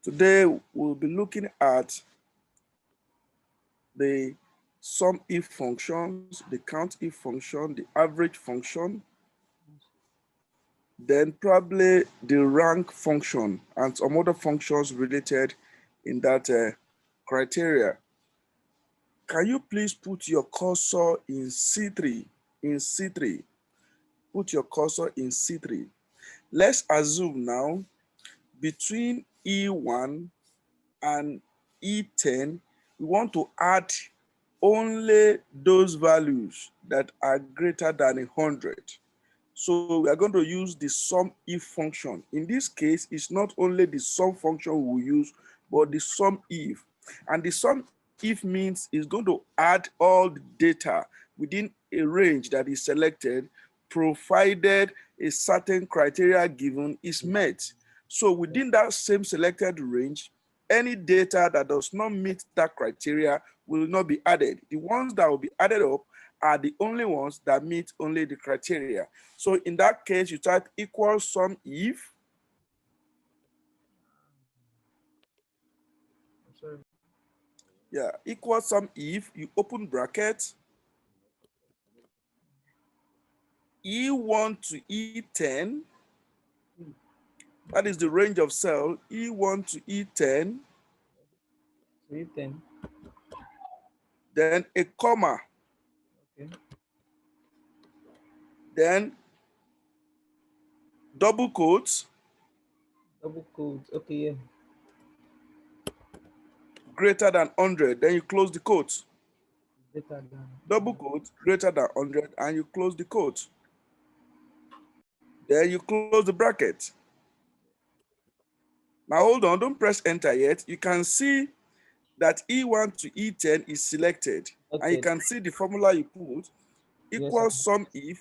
Today, we'll be looking at the SUMIF functions, the COUNTIF function, the average function, then probably the rank function and some other functions related in that criteria. Can you please put your cursor in C3? In C3, put your cursor in C3. Let's assume now between E1 and E10, we want to add only those values that are greater than 100. So we are going to use the SUMIF function. In this case, it's not only the sum function we will use, but the SUMIF. And the SUMIF means it's going to add all the data within a range that is selected, provided a certain criteria given is met. So within that same selected range, any data that does not meet that criteria will not be added. The ones that will be added up are the only ones that meet only the criteria. So in that case, you type equals SUMIF. Yeah, equals SUMIF, you open bracket, E1 to E10, that is the range of cell, E1 to E10. E10. Then a comma. Okay. Then double quotes. Double quotes. Okay, yeah. Greater than 100, then you close the quote. Greater than. Double quote, greater than 100, and you close the quote. Then you close the bracket. Now hold on, don't press enter yet. You can see that E1 to E10 is selected. Okay. And you can see the formula you put, equals SUMIF.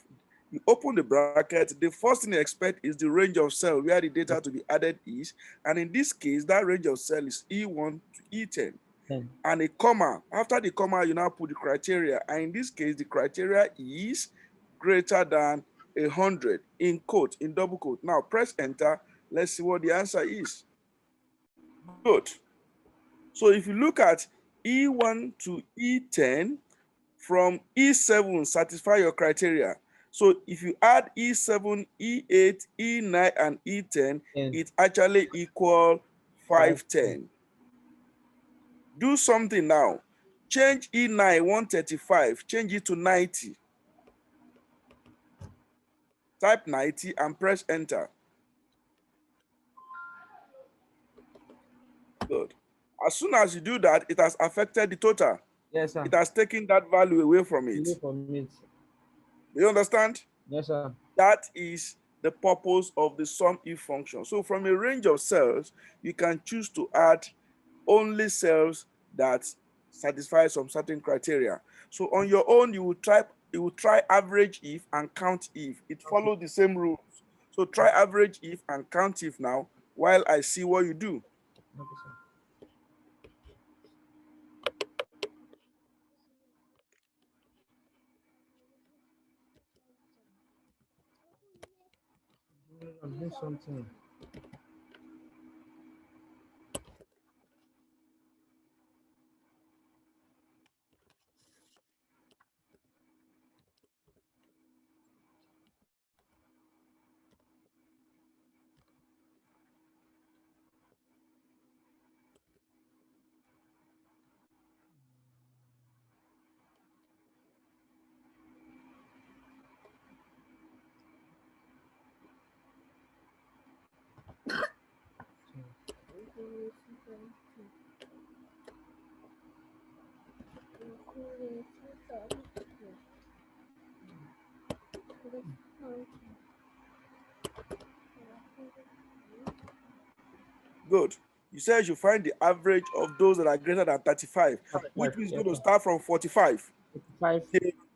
You open the bracket, the first thing you expect is the range of cell where the data to be added is. And in this case, that range of cell is E1 to E10. And a comma. After the comma, you now put the criteria. And in this case, the criteria is greater than 100 in quote, in double quote. Now press enter. Let's see what the answer is. Good. So if you look at E1 to E10, from E7 satisfy your criteria. So if you add E7, E8, E9, and E10, it actually equals 510. Do something now. Change E9 135, change it to 90. Type 90 and press enter. Good. As soon as you do that, it has affected the total. Yes, sir. It has taken that value away from it. Do you understand? Yes, sir. That is the purpose of the SUMIF function. So from a range of cells, you can choose to add only cells that satisfy some certain criteria. So on your own, you will try AverageIF and CountIF. It follows the same rules. So try AverageIF and CountIF now while I see what you do. Okay, sir. I'm doing something. Good. You said you find the average of those that are greater than 35, which means you're going to start from 45. 45.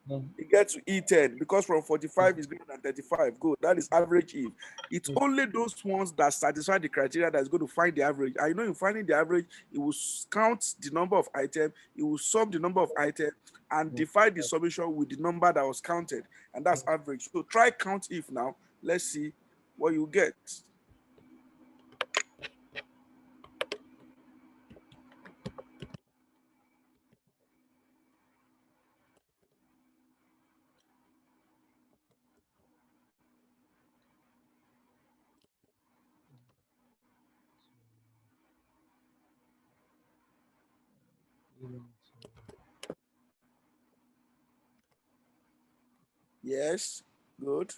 You get to E10 because from 45 is greater than 35. Good. That is AverageIF. It's only those ones that satisfy the criteria that is going to find the average. I know in finding the average, it will count the number of items, it will sum the number of items, and divide the summation with the number that was counted, and that's average. So try CountIF now. Let's see what you get. Yes, good.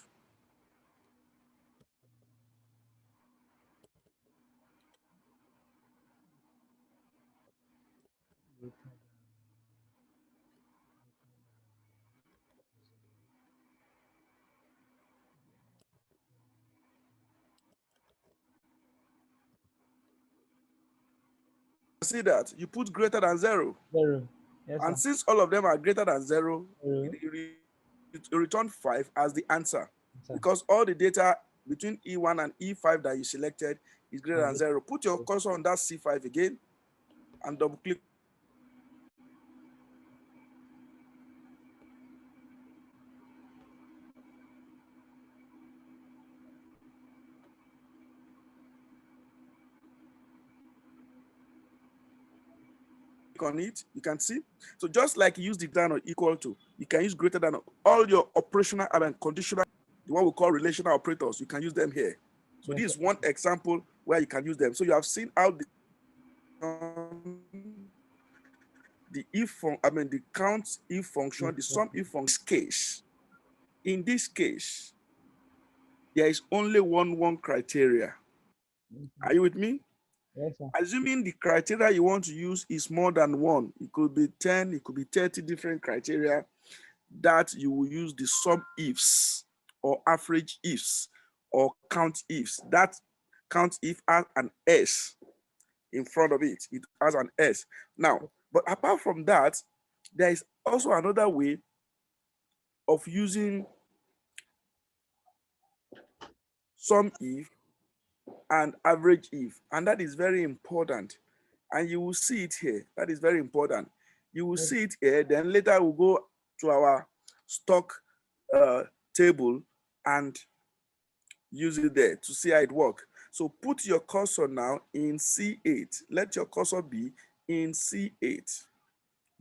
See that you put greater than 0. 0. Yes, And sir. since all of them are greater than 0, 0. it return 5 as the answer. Sir. Because all the data between E1 and E5 that you selected is greater than 0. Put your cursor on that C5 again and double click on it. You can see. So just like you use the than or equal to, you can use greater than. All your operational and conditional, the one we call relational operators, you can use them here. So Yes, this sir. is one example where you can use them. So you have seen how the the count if function, the sum if function case. In this case, there is only one criteria. Are you with me? Yes, sir. Assuming the criteria you want to use is more than one, it could be 10, it could be 30 different criteria, that you will use the sum ifs or average ifs or count ifs. That count if has an S in front of it. It has an S. Now, but apart from that, there is also another way of using sum if and average if, and that is very important. And you will see it here. That is very important. You will see it here. Then later we'll go to our stock uh, table and use it there to see how it works. So put your cursor now in C8. Let your cursor be in C8.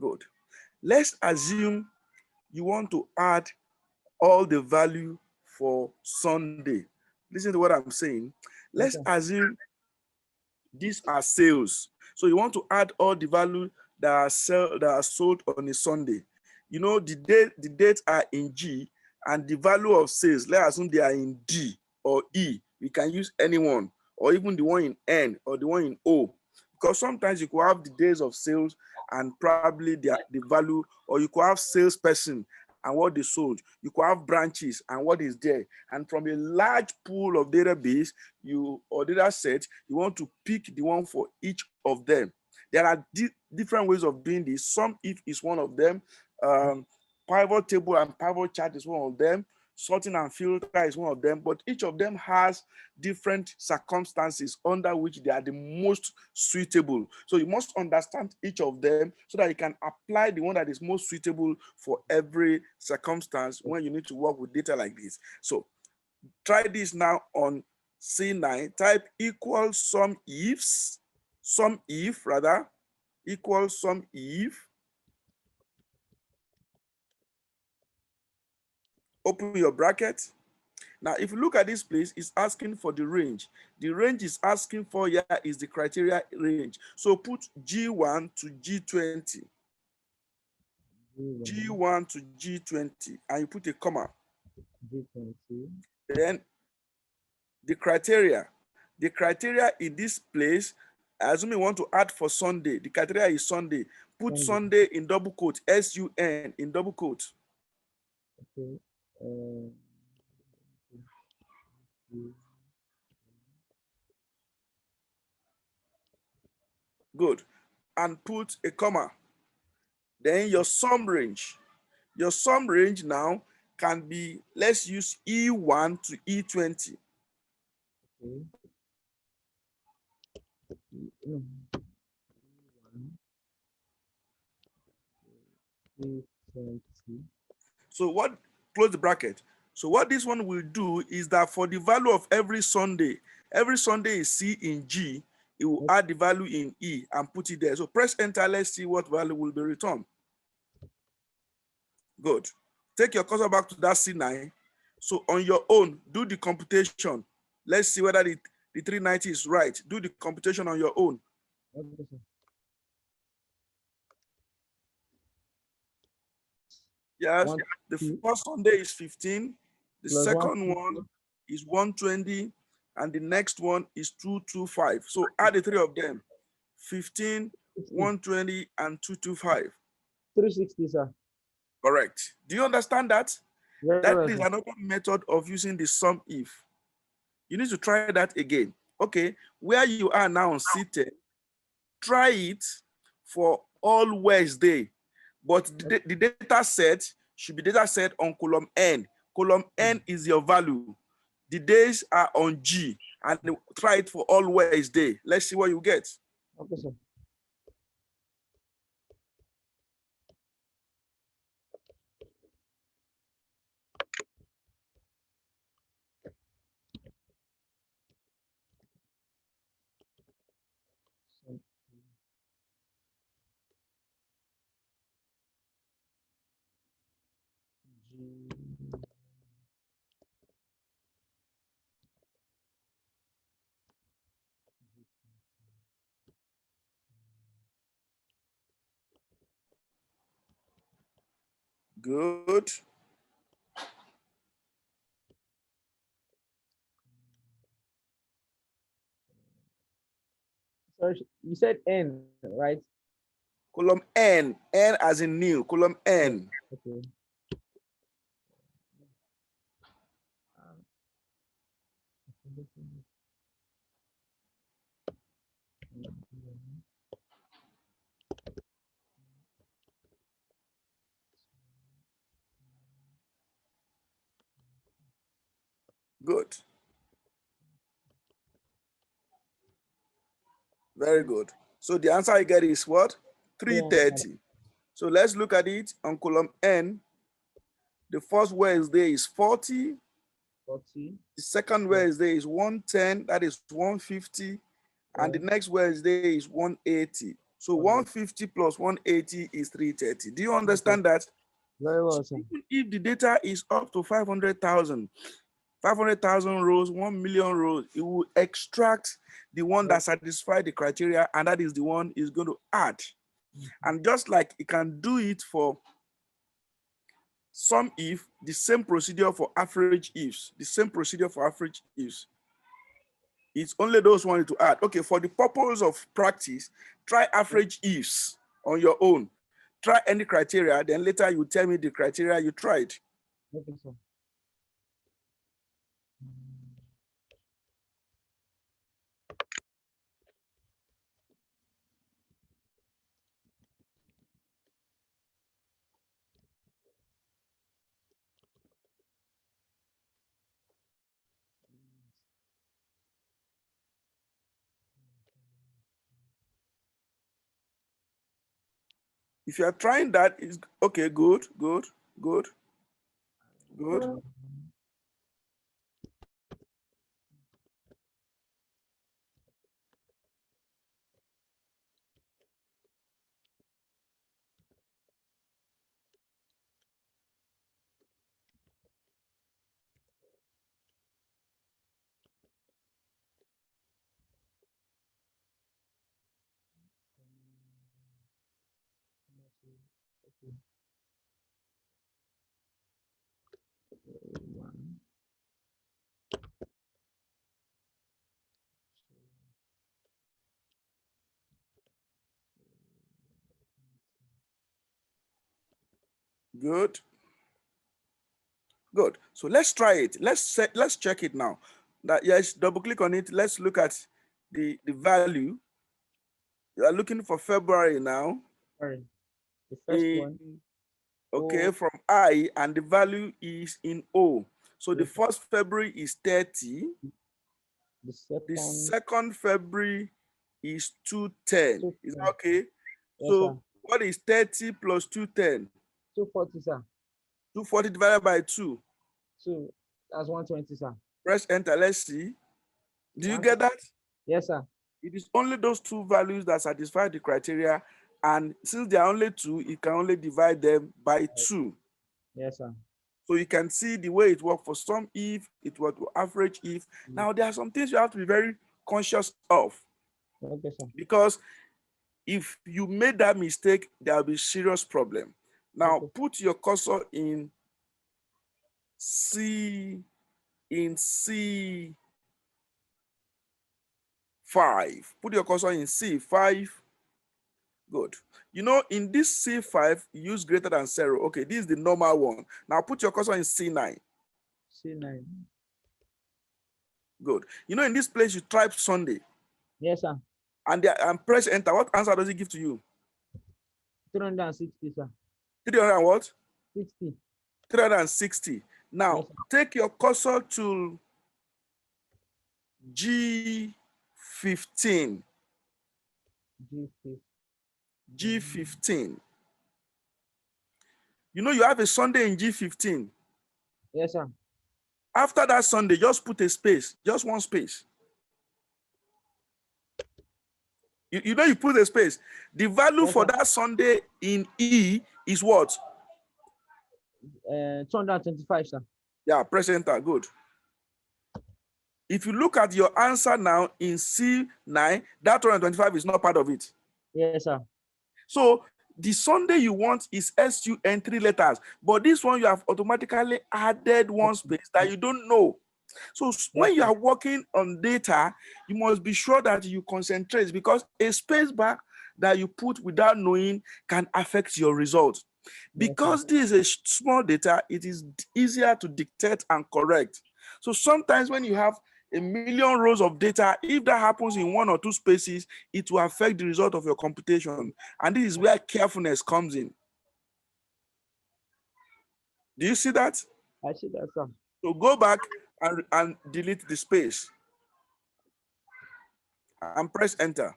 Good. Let's assume you want to add all the value for Sunday. Listen to what I'm saying. Yes, Let's sir. assume these are sales. So you want to add all the value that are sold on a Sunday. You know, the dates are in G and the value of sales, let's assume they are in D or E. We can use any one, or even the one in N or the one in O. Because sometimes you could have the days of sales and probably the value, or you could have salesperson and what they sold. You could have branches and what is there. And from a large pool of database, or data set, you want to pick the one for each of them. There are different ways of doing this. Sum if is one of them. Pivot table and pivot chart is one of them. Sorting and filter is one of them. But each of them has different circumstances under which they are the most suitable. So you must understand each of them so that you can apply the one that is most suitable for every circumstance when you need to work with data like this. So try this now on C9. Type equal sum ifs, sum if rather, equal sum if. Open your bracket. Now, if you look at this place, it's asking for the range. The range is asking for here is the criteria range. So put G1 to G20. G1 to G20, and you put a comma. G20. Then the criteria. The criteria in this place, assume you want to add for Sunday. The criteria is Sunday. Put Sunday in double quote, SUN in double quote. Okay. Good. And put a comma. Then your sum range. Your sum range now can be, let's use E1 to E20. Okay. E20. So what, close the bracket. So what this one will do is that for the value of every Sunday is C in G, it will add the value in E and put it there. So press enter, let's see what value will be returned. Good. Take your cursor back to that C9. So on your own, do the computation. Let's see whether the 390 is right. Do the computation on your own. Okay, sir. Yes. One, The two, first Sunday is 15. The plus one, second two, one is 120. And the next one is 225. So add the three of them. 15, 60. 120, and 225. 360, sir. Correct. Do you understand that? Very That well, is sir. another method of using the sum if. You need to try that again. Okay, where you are now seated, try it for all Wednesday. But the data set should be data set on column N. Column N is your value. The days are on G, and try it for all Wednesday. Let's see what you get. Okay, sir. So, G, Good. sorry, you said N, right? Column N, N as in new, column Yes. N. Okay. Um, Good. Very good. So the answer I get is what? 330. So let's look at it on column N. The first Wednesday is 40. 40. The second Yeah. Wednesday is 110. That is 150. And the Yeah. next Wednesday is 180. So Okay. 150 plus 180 is 330. Do you Okay. understand that? Very So well, sir. even if the data is up to 500,000, 500,000 rows, 1 million rows, it will extract the one Very, that satisfies the criteria, and that is the one is going to add. And just like it can do it for some if, the same procedure for average ifs, the same procedure for average ifs. It's only those wanting to add. Okay, for the purpose of practice, try average ifs on your own. Try any criteria, then later you tell me the criteria you tried. okay, sir. If you are trying that, is okay, good, good, good, good. Okay. One. Good, good. So let's try it. Let's check it now. That yes, double click on it. Let's look at the value. You are looking for February now. Sorry. The first In, one. okay, Oh, from I, and the value is in O. So the yes. first February is 30. The The second. second February is 210. Two. Is that okay? Yes, sir. So what is 30 plus 210? 240, sir. 240 divided by 2. Two. That's 120, sir. Press enter. Let's see. Do you get 120. that? Yes, sir. It is only those two values that satisfy the criteria. And since there are only two, you can only divide them by 2. Yes, sir. So you can see the way it works for some if, it works for average if. Now, there are some things you have to be very conscious of, Okay, sir. because if you made that mistake, there will be serious problem. Now Okay. put your cursor in C5. Put your cursor in C5. Good. You know, in this C5, use greater than 0. Okay, this is the normal one. Now put your cursor in C9. C9. Good. You know, in this place, you type Sunday Yes, sir. and press enter. What answer does it give to you? 360, sir. 300 and what? 60. 360. Now, Yes, sir. take your cursor to G15. G50. G15. You know, you have a Sunday in G15. Yes, sir. After that Sunday, just put a space, just one space. You know, you put a space. The value Yes, for sir. that Sunday in E is what? 225, sir. Yeah, press enter. Good. If you look at your answer now in C9, that 225 is not part of it. Yes, sir. So the Sunday you want is SUN 3 letters, but this one you have automatically added one space that you don't know. So when Yes, you sir. are working on data, you must be sure that you concentrate, because a space bar that you put without knowing can affect your result. Yes, sir. Because this is a small data, it is easier to dictate and correct. So sometimes when you have a million rows of data, if that happens in one or two spaces, it will affect the result of your computation. And this is where carefulness comes in. Do you see that? I see that, sir. So go back and delete the space and press enter.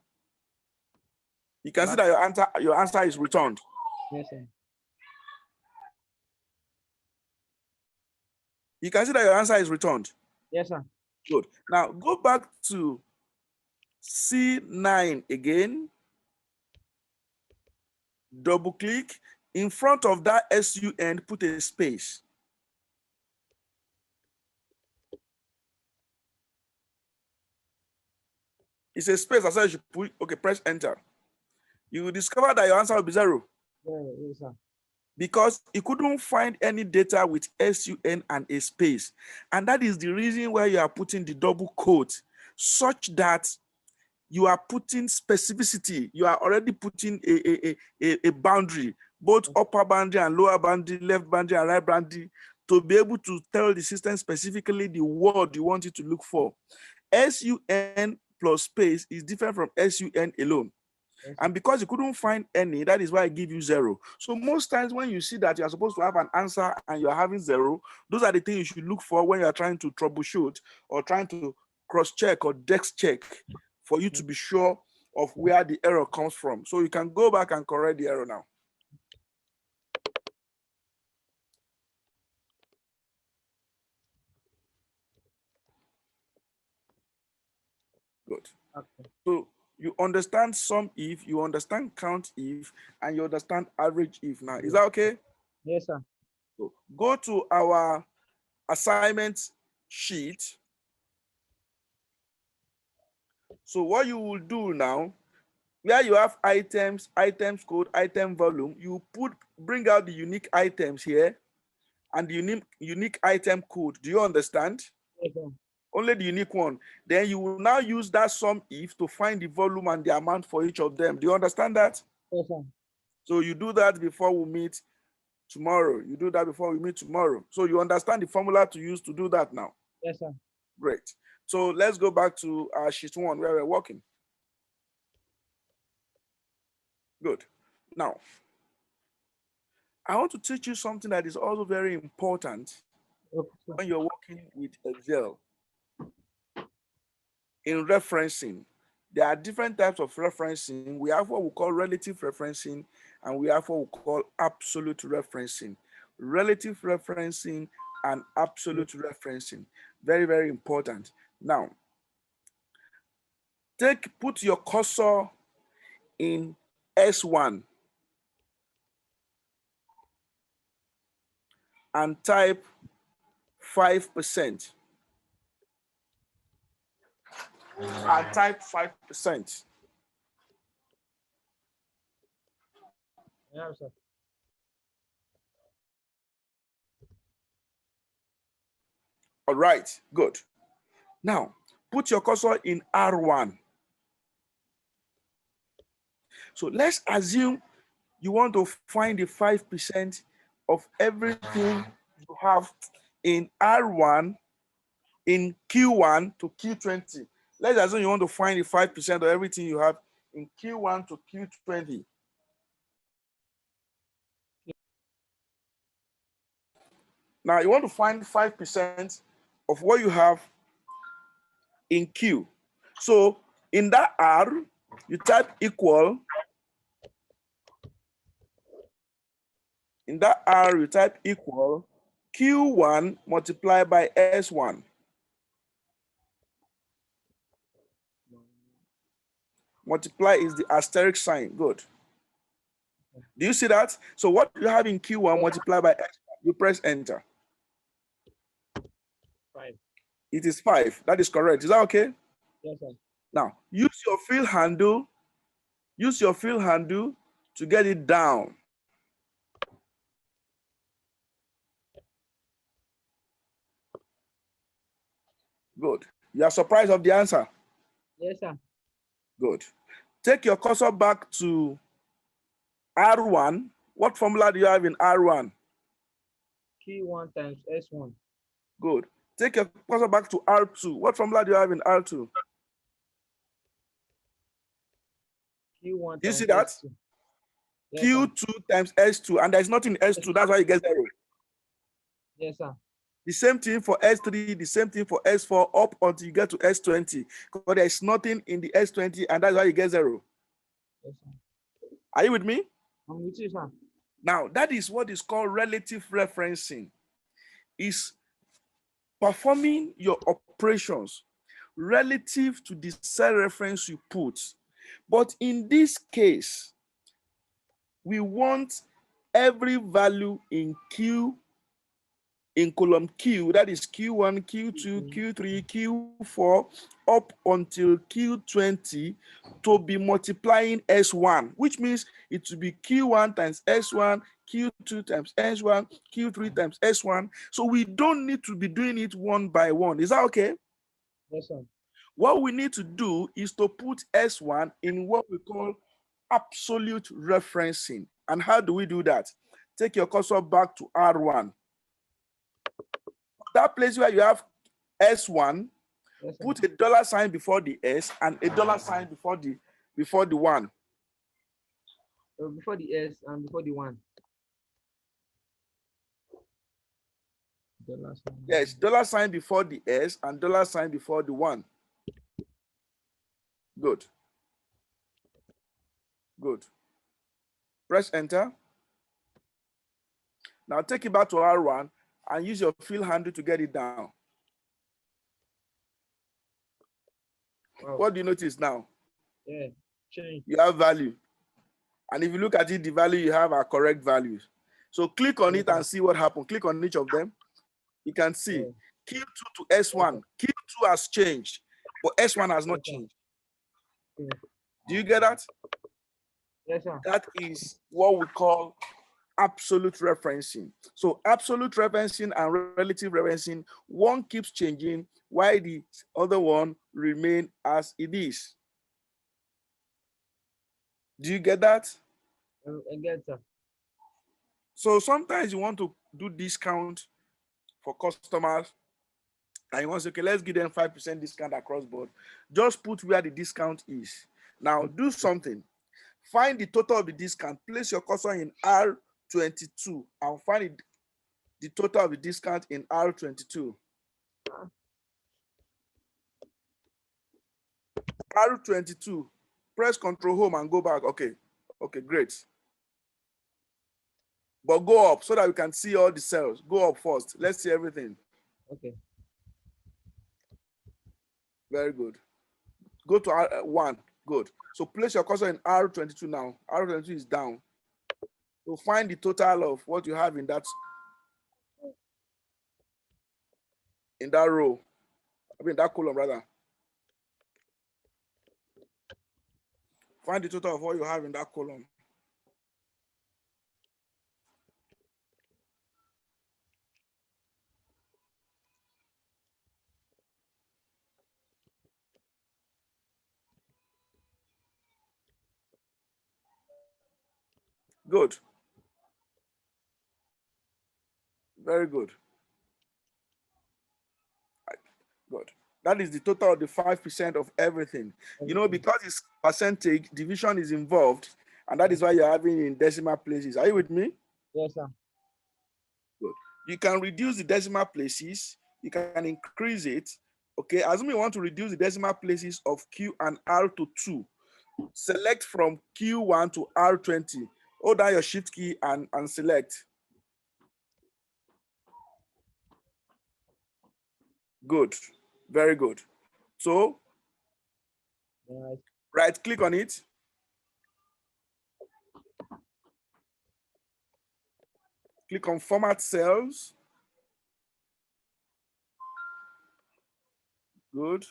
You can see Back. that your answer is returned. Yes, sir. You can see that your answer is returned. Yes, sir. Good. Now go back to C9 again. Double click. In front of that SUN, put a space. It's a space. I said you should put. Okay, press enter. You will discover that your answer will be 0, Yeah, yes, sir. because you couldn't find any data with SUN and a space. And that is the reason why you are putting the double quote, such that you are putting specificity. You are already putting a boundary, both upper boundary and lower boundary, left boundary and right boundary, to be able to tell the system specifically the word you want it to look for. SUN plus space is different from SUN alone. Yes, sir. And because you couldn't find any, that is why I give you 0. So most times when you see that you are supposed to have an answer and you are having 0, those are the things you should look for when you are trying to troubleshoot or trying to cross-check or dex check, for you to be sure of where the error comes from. So you can go back and correct the error now. Good. Okay. So you understand SUMIF, you understand COUNTIF, and you understand AverageIF now. Is that okay? Yes, sir. So go to our assignment sheet. So what you will do now, where you have items, items code, item volume, you bring out the unique items here and the unique item code. Do you understand? Yes, sir. Only the unique one. Then you will now use that SUMIF to find the volume and the amount for each of them. Do you understand that? Yes, sir. So you do that before we meet tomorrow. You do that before we meet tomorrow. So you understand the formula to use to do that now. Yes, sir. Great. So let's go back to our sheet 1 where we're working. Good. Now, I want to teach you something that is also very important Okay, sir. when you're working with Excel. In referencing, there are different types of referencing. We have what we call relative referencing, and we have what we call absolute referencing. Relative referencing and absolute referencing. Very, very important. Now, put your cursor in S1 and type 5%. And type 5%. Yeah, sir. All right, good. Now, put your cursor in R1. So let's assume you want to find the 5% of everything you have in R1 in Q1 to Q20. Let's assume you want to find the 5% of everything you have in Q1 to Q20. Now you want to find 5% of what you have in Q. So in that R, you type equal. In that R, you type equal Q1 multiplied by S1. Multiply is the asterisk sign. Good. Do you see that? So what you have in Q1 multiplied by S1, you press enter. 5. It is 5. That is correct. Is that okay? Yes, sir. Now, use your fill handle. Use your fill handle to get it down. Good. You are surprised of the answer? Yes, sir. Good. Take your cursor back to R1. What formula do you have in R1? Q1 times S1. Good. Take your cursor back to R2. What formula do you have in R2? Q1 Do you times see that? S2. Yes, sir. Q2 times S2, and there's nothing in S2. That's why you get 0. Yes, sir. The same thing for S3, the same thing for S4, up until you get to S20. Because there's nothing in the S20, and that's why you get 0. Yes, sir. Are you with me? I'm with you, sir. Now, that is what is called relative referencing. Is performing your operations relative to the cell reference you put. But in this case, we want every value in Q, in column Q, that is Q1, Q2, Q3, Q4, up until Q20 to be multiplying S1, which means it will be Q1 times S1, Q2 times S1, Q3 times S1. So we don't need to be doing it one by one. Is that okay? Yes, sir. What we need to do is to put S1 in what we call absolute referencing. And how do we do that? Take your cursor back to R1. That place where you have S1, Yes, sir. put a dollar sign before the S and a dollar sign before the 1. Before the S and before the 1. Dollar sign. Yes, dollar sign before the S and dollar sign before the 1. Good. Good. Press enter. Now take it back to R1 and use your fill handle to get it down. Wow. What do you notice now? Yeah. Change. You have value. And if you look at it, the value you have are correct values. So click on it and see what happened. Click on each of them. You can see Q2 to S1. Q2 has changed, but S1 has not changed. Do you get that? Yes, sir. That is what we call absolute referencing. So absolute referencing and relative referencing, one keeps changing while the other one remain as it is. Do you get that? I get that. So sometimes you want to do discount for customers and you want to say, okay, let's give them 5% discount across board. Just put where the discount is. Now do something. Find the total of the discount. Place your cursor in R22 and find the total of the discount in R22. R22. Press Control Home and go back. Okay. Okay, great. But go up so that we can see all the cells. Go up first. Let's see everything. Okay. Very good. Go to R1. Good. So place your cursor in R22 now. R22 is down. So find the total of what you have in that row. I mean that column rather. Find the total of what you have in that column. Good. Very good. Good. That is the total of the 5% of everything. You know, Everything. because it's percentage, division is involved, and that is why you're having in decimal places. Are you with me? Yes, sir. Good. You can reduce the decimal places, you can increase it. Okay, assume you want to reduce the decimal places of Q and R to 2. Select from Q1 to R20. Hold down your shift key and select. Good. Very good. So Yes. right click on it. Click on format cells. Good.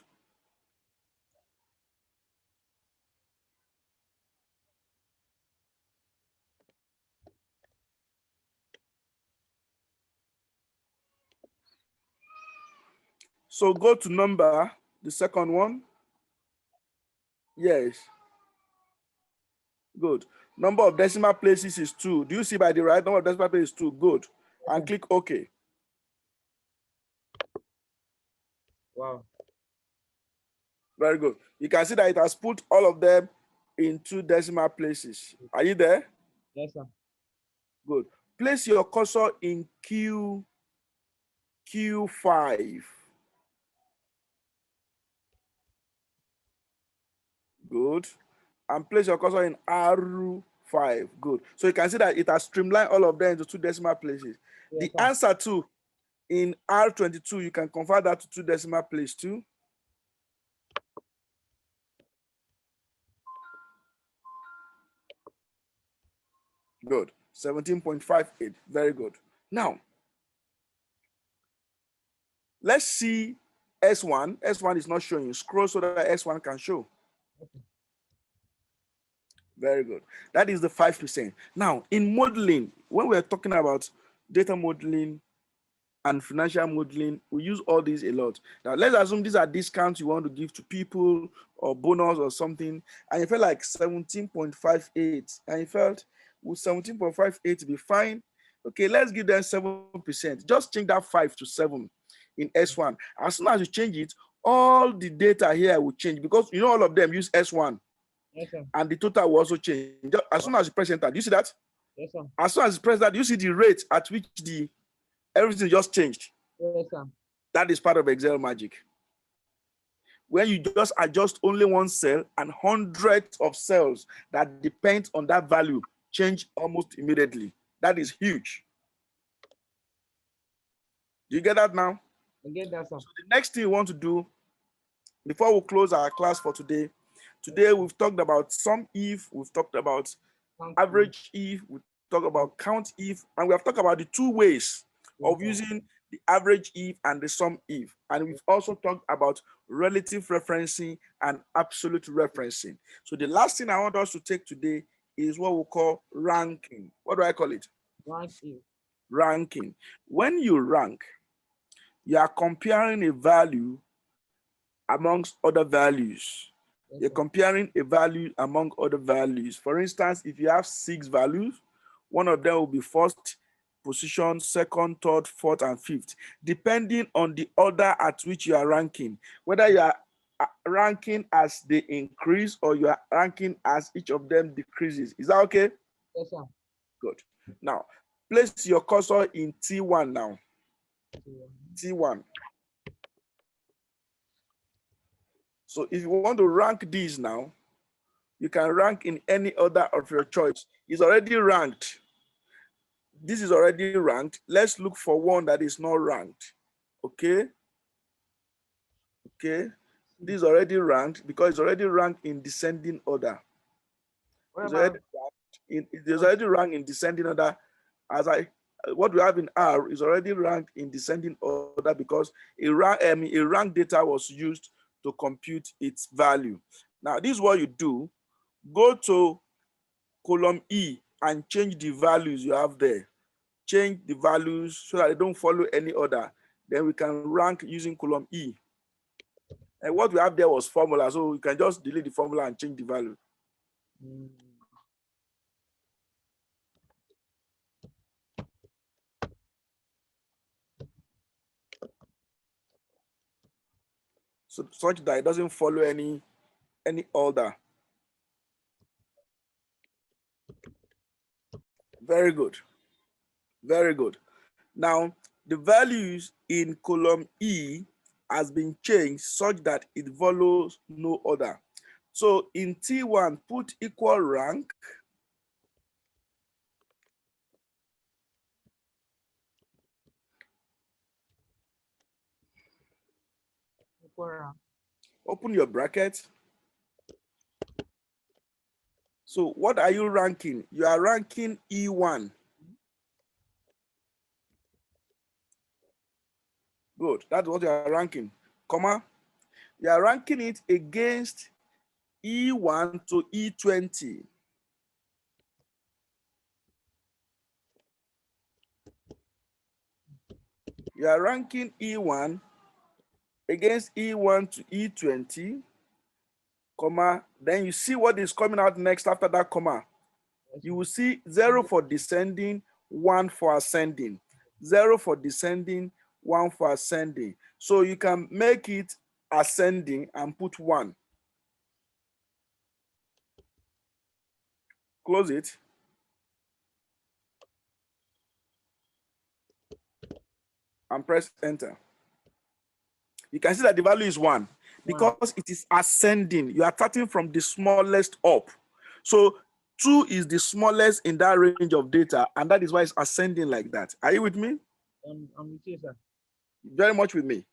So go to number, the second one. Yes. Good. Number of decimal places is 2. Do you see by the right? Number of decimal places is 2. Good. And Sir. click OK. Wow. Very good. You can see that it has put all of them into decimal places. Are you there? Yes, sir. Good. Place your cursor in Q5. Good. And place your cursor in R5. Good. So you can see that it has streamlined all of them into 2 decimal places. Yes, The sir. answer to in R22, you can convert that to 2 decimal places too. Good. 17.58. Very good. Now, let's see S1. S1 is not showing. Scroll so that S1 can show. Okay. Very good. That is the 5%. Now, in modeling, when we're talking about data modeling and financial modeling, we use all these a lot. Now, let's assume these are discounts you want to give to people or bonus or something, and you felt like 17.58, and you felt would 17.58 be fine? Okay, let's give them 7%. Just change that 5 to 7 in S1. As soon as you change it, all the data here will change because you know all of them use S1 Yes, sir. and the total will also change. As soon as you press enter, do you see that? Yes, sir. As soon as you press that, you see the rate at which the everything just changed. Yes, sir. That is part of Excel magic. When you just adjust only one cell and hundreds of cells that depend on that value change almost immediately. That is huge. Do you get that now? I get that, sir. So the next thing we want to do before we close our class for today, we've talked about SUMIF, we've talked about Count if. average if, we talk about count if, and we have talked about the 2 ways Yes, of sir. using the average if and the sum if. And we've also talked about relative referencing and absolute referencing. So the last thing I want us to take today is what we call ranking. What do I call it? Rank if. Ranking. When you rank, you are comparing a value amongst other values. Yes, You're sir. comparing a value among other values. For instance, if you have 6 values, one of them will be first position, second, third, fourth, and fifth, depending on the order at which you are ranking. Whether you are ranking as they increase or you are ranking as each of them decreases. Is that okay? Yes, sir. Good. Now, place your cursor in T1 now. T1. So if you want to rank these now, you can rank in any order of your choice. It's already ranked. This is already ranked. Let's look for one that is not ranked. Okay. Okay. This is already ranked because it's already ranked in descending order. What It's about already ranked in descending order. As what we have in R is already ranked in descending order because a rank data was used to compute its value. Now, this is what you do. Go to column E and change the values you have there. Change the values so that they don't follow any order. Then we can rank using column E. And what we have there was formula, so you can just delete the formula and change the value. mm, so such that it doesn't follow any order. Very good. Very good. Now, the values in column E has been changed such that it follows no order. So in T1, put equal rank. Open your bracket. So what are you ranking? You are ranking E1. Good. That's what you are ranking. Comma. You are ranking it against E1 to E20. You are ranking E1 against E1 to E20, comma. Then you see what is coming out next after that comma. You will see 0 for descending, 1 for ascending. 0 for descending, 1 for ascending. So you can make it ascending and put 1. Close it. And press enter. You can see that the value is 1 because it is ascending. You are starting from the smallest up. So 2 is the smallest in that range of data, and that is why it's ascending like that. Are you with me? I'm with you, sir. Very much with me.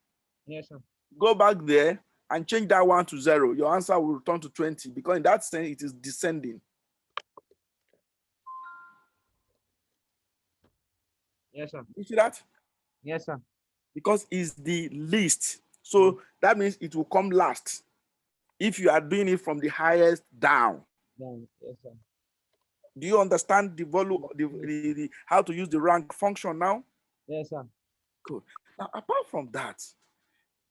Yes, sir. Go back there and change that 1 to 0. Your answer will return to 20 because in that sense it is descending. Yes, sir. You see that? Yes, sir. Because it's the least. So that means it will come last if you are doing it from the highest down. Yes, sir. Do you understand the volume, the how to use the rank function now? Yes, sir. Good. Now, apart from that,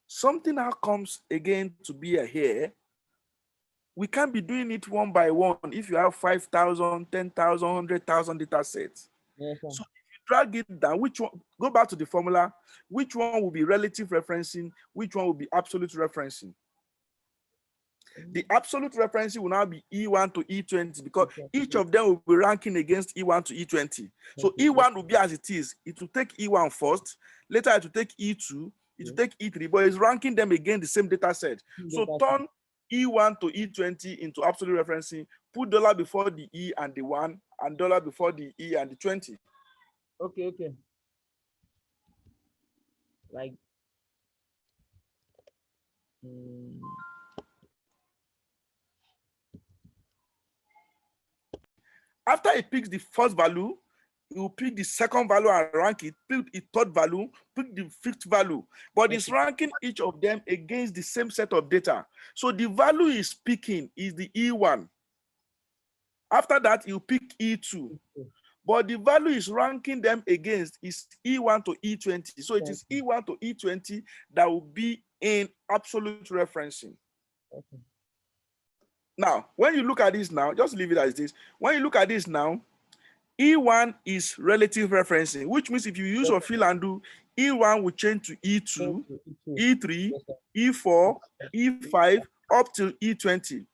something now comes again to be here. We can't be doing it one by one if you have 5,000, 10,000, 100,000 data sets. Yes, sir. So if you drag it down, which one, go back to the formula, which one will be relative referencing, which one will be absolute referencing? The absolute referencing will now be E1 to E20 because each of them will be ranking against E1 to E20. So E1 will be as it is. It will take E1 first, later it will take E2, it will take E3, but it's ranking them against the same data set. So turn E1 to E20 into absolute referencing, put dollar before the E and the 1, and dollar before the E and the 20. Okay. Like, After it picks the first value, it will pick the second value and rank it, pick the third value, pick the fifth value. But it's ranking each of them against the same set of data. So the value is picking is the E1. After that, you pick E2. But the value is ranking them against is E1 to E20. So it is E1 to E20 that will be in absolute referencing. okay. Now, when you look at this now, just leave it as this. When you look at this now, E1 is relative referencing, which means if you use your fill and do, E1 will change to E2, E3, E4, E5, up to E20.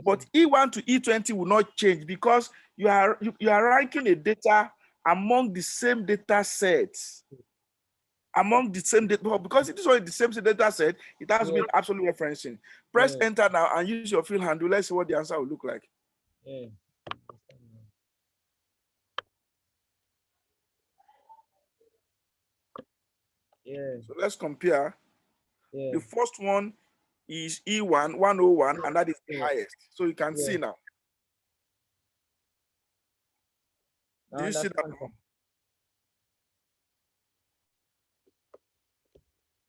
But E1 to E20 will not change because you are ranking a data among the same data sets. Among the same data, because it is only the same data set, it has to be absolute referencing. Press enter now and use your fill handle. Let's see what the answer will look like. So let's compare. The first one is E1, 101, and that is the highest. So you can see now. Do you see that now?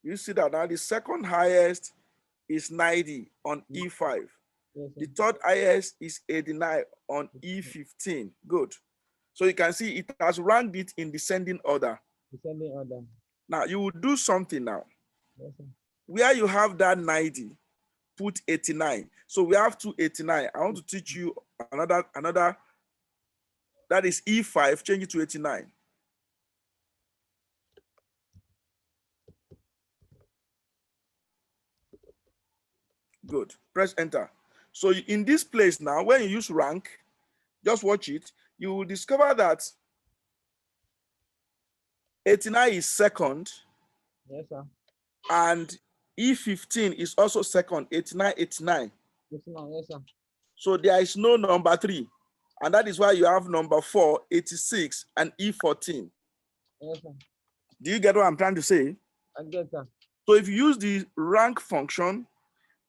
You see that now the second highest is 90 on E5. The third highest is 89 on E15. Good. So you can see it has ranked it in descending order. Now you will do something now. Where you have that 90, put 89. So we have 289. I want to teach you another that is E5, change it to 89. Good. Press enter. So in this place now, when you use rank, just watch it, you will discover that 89 is second, Yes, sir. and E15 is also second, 89, 89. Yes, sir. Yes, sir. So there is no number 3. And that is why you have number 4, 86, and E14. Yes, sir. Do you get what I'm trying to say? I get that. So if you use the rank function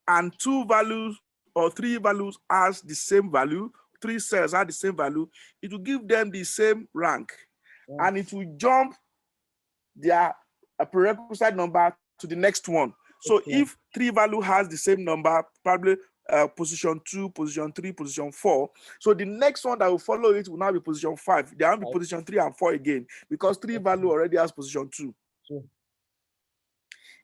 and 2 values or 3 values has the same value, 3 cells have the same value, it will give them the same rank. Yeah. And it will jump their prerequisite number to the next one. So Okay. if 3 value has the same number, probably position 2, position 3, position 4. So the next one that will follow it will now be position 5. There will be position 3 and 4 again because 3 value already has position 2. Sure.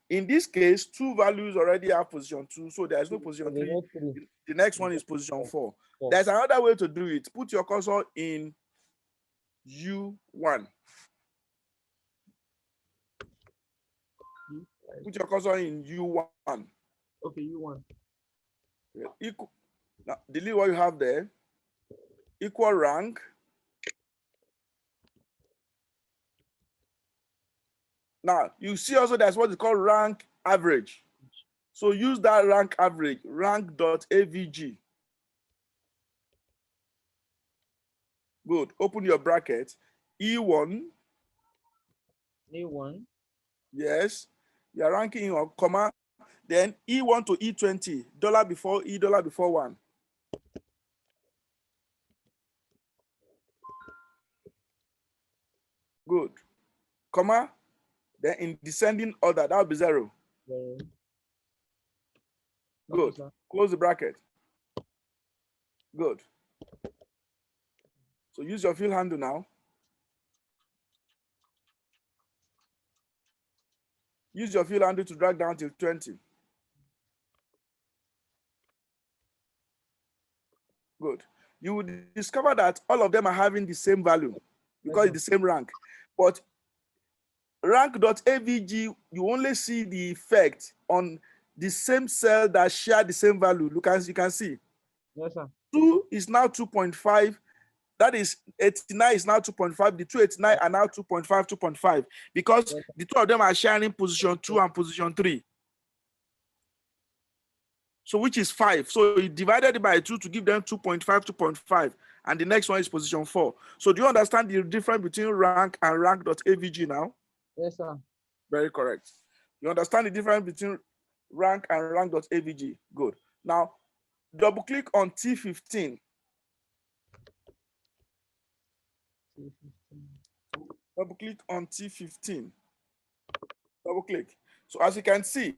In this case, 2 values already have position 2, so there is no position 3. The next one is position 4. There's another way to do it. Put your cursor in U1. Put your cursor in U1. Okay, U1. Equal. Now, delete what you have there. Equal rank. Now, you see also that's what is called rank average. So use that rank average, rank.avg. Good. Open your bracket. E1. E1. Yes. You are ranking in comma. Then E1 to E20. Dollar before E, dollar before 1. Good. Comma. Then in descending order, that will be 0. Good. Okay, close the bracket. Good. So use your fill handle now. Use your fill handle to drag down till 20. Good. You will discover that all of them are having the same value because it's the same rank. But rank.avg, you only see the effect on the same cell that share the same value. Look, as you can see. Yes, sir. 2 is now 2.5. That is 89 is now 2.5. The 289 are now 2.5, 2.5 because the two of them are sharing position 2 and position 3. So which is 5. So he divided it by 2 to give them 2.5, 2.5. And the next one is position 4. So do you understand the difference between rank and rank.avg now? Yes, sir. Very correct. You understand the difference between rank and rank.avg? Good. Now, double click on T15. Double click on T15. Double click. So as you can see,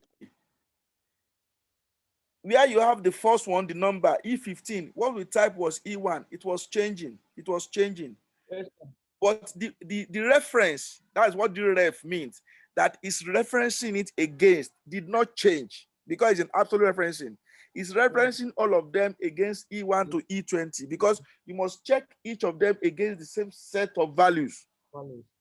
where you have the first one, the number E15, what we typed was E1. It was changing. It was changing. Yes, sir. But the reference, that's what the ref means, that is referencing it against did not change because it's an absolute referencing. It's referencing all of them against E1 to E20 because you must check each of them against the same set of values.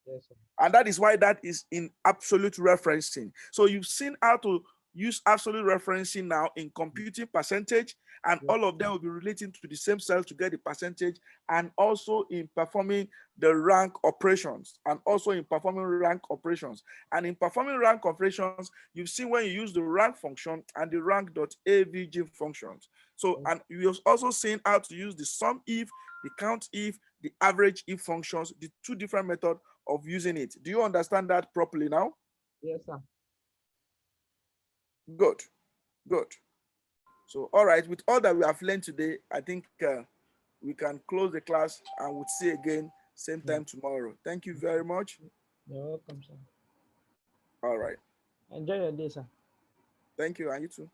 Yes, sir. And that is why that is in absolute referencing. So you've seen how to use absolute referencing now in computing percentage, and all of them will be relating to the same cell to get the percentage, and also in performing the rank operations, and also in performing rank operations. And in performing rank operations, you've seen when you use the rank function and the rank.avg functions. So, and you've also seen how to use the SUMIF, the CountIF, the AverageIF functions, the 2 different methods of using it. Do you understand that properly now? Yes, sir. Good, good. So, all right, with all that we have learned today, I think we can close the class and we'll see again same time tomorrow. Thank you very much. You're welcome, sir. All right. Enjoy your day, sir. Thank you, and you too.